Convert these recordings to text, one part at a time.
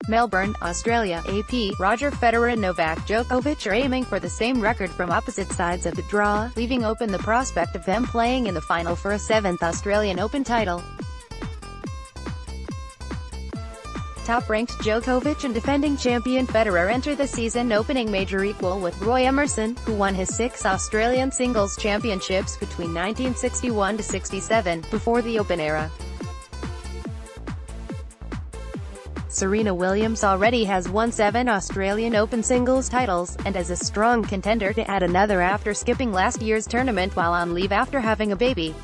Melbourne, Australia, AP, Roger Federer and Novak Djokovic are aiming for the same record from opposite sides of the draw, leaving open the prospect of them playing in the final for a 7th Australian Open title. Top-ranked Djokovic and defending champion Federer enter the season opening major equal with Roy Emerson, who won his 6 Australian singles championships between 1961–67, before the Open era. Serena Williams already has won 7 Australian Open singles titles, and is a strong contender to add another after skipping last year's tournament while on leave after having a baby.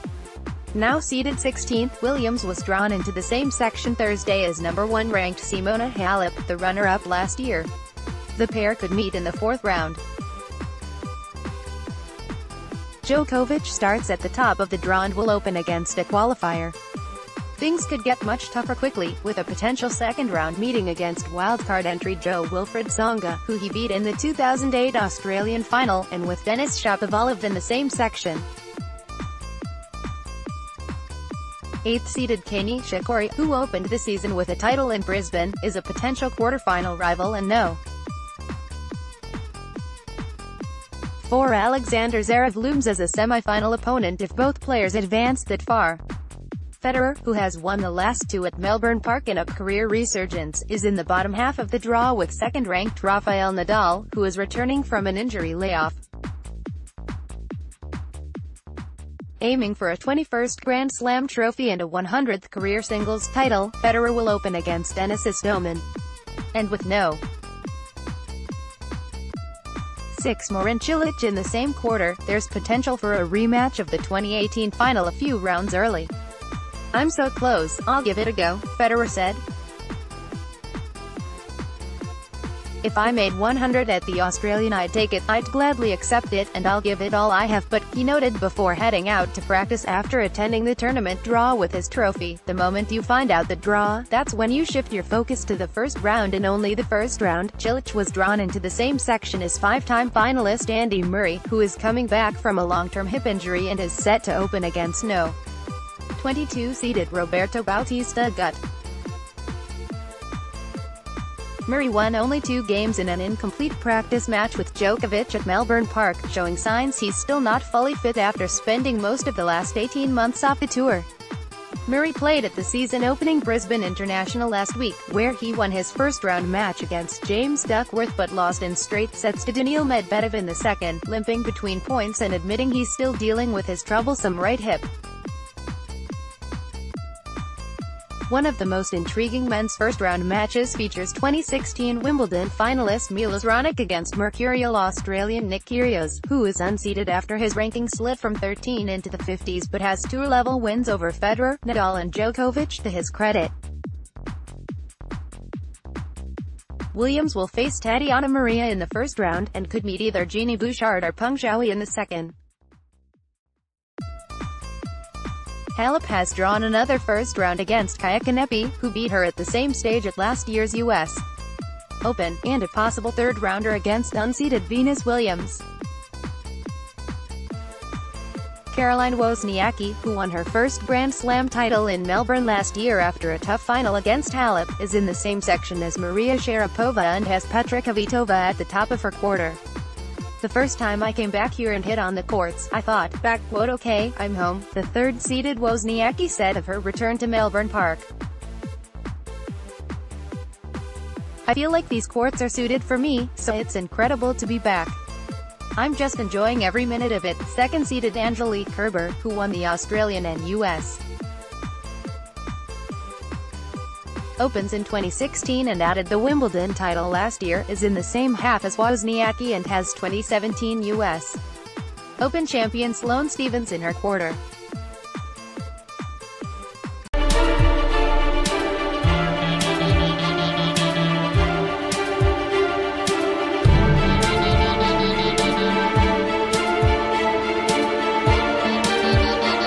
Now seeded 16th, Williams was drawn into the same section Thursday as number 1 ranked Simona Halep, the runner-up last year. The pair could meet in the 4th round. Djokovic starts at the top of the draw and will open against a qualifier. Things could get much tougher quickly, with a potential second-round meeting against wildcard entry Jo-Wilfried Tsonga, who he beat in the 2008 Australian final, and with Denis Shapovalov in the same section. 8th-seeded Kei Nishikori, who opened the season with a title in Brisbane, is a potential quarter-final rival and no. 4. Alexander Zverev looms as a semi-final opponent if both players advance that far. Federer, who has won the last 2 at Melbourne Park in a career resurgence, is in the bottom half of the draw with second-ranked Rafael Nadal, who is returning from an injury layoff. Aiming for a 21st Grand Slam trophy and a 100th career singles title, Federer will open against Denis Istomin. And with no. 6. Marin Cilic in the same quarter, there's potential for a rematch of the 2018 final a few rounds early. "I'm so close, I'll give it a go," Federer said. "If I made 100 at the Australian I'd take it, I'd gladly accept it, and I'll give it all I have," but he noted before heading out to practice after attending the tournament draw with his trophy. "The moment you find out the draw, that's when you shift your focus to the first round and only the first round." Cilic was drawn into the same section as 5-time finalist Andy Murray, who is coming back from a long-term hip injury and is set to open against no. 22-seeded Roberto Bautista Agut. Murray won only 2 games in an incomplete practice match with Djokovic at Melbourne Park, showing signs he's still not fully fit after spending most of the last 18 months off the tour. Murray played at the season-opening Brisbane International last week, where he won his first-round match against James Duckworth but lost in straight sets to Daniil Medvedev in the second, limping between points and admitting he's still dealing with his troublesome right hip. One of the most intriguing men's first-round matches features 2016 Wimbledon finalist Milos Raonic against mercurial Australian Nick Kyrgios, who is unseeded after his ranking slid from 13 into the 50s but has tour-level wins over Federer, Nadal and Djokovic to his credit. Williams will face Tatiana Maria in the first round, and could meet either Genie Bouchard or Peng Zhaohui in the second. Halep has drawn another first round against Kaia Kanepi, who beat her at the same stage at last year's US Open, and a possible third-rounder against unseeded Venus Williams. Caroline Wozniacki, who won her first Grand Slam title in Melbourne last year after a tough final against Halep, is in the same section as Maria Sharapova and has Petra Kvitova at the top of her quarter. "The first time I came back here and hit on the courts, I thought, okay, I'm home," the third-seeded Wozniacki said of her return to Melbourne Park. "I feel like these courts are suited for me, so it's incredible to be back. I'm just enjoying every minute of it." Second-seeded Angelique Kerber, who won the Australian and US Opens in 2016 and added the Wimbledon title last year, is in the same half as Wozniacki and has 2017 US Open champion Sloane Stephens in her quarter.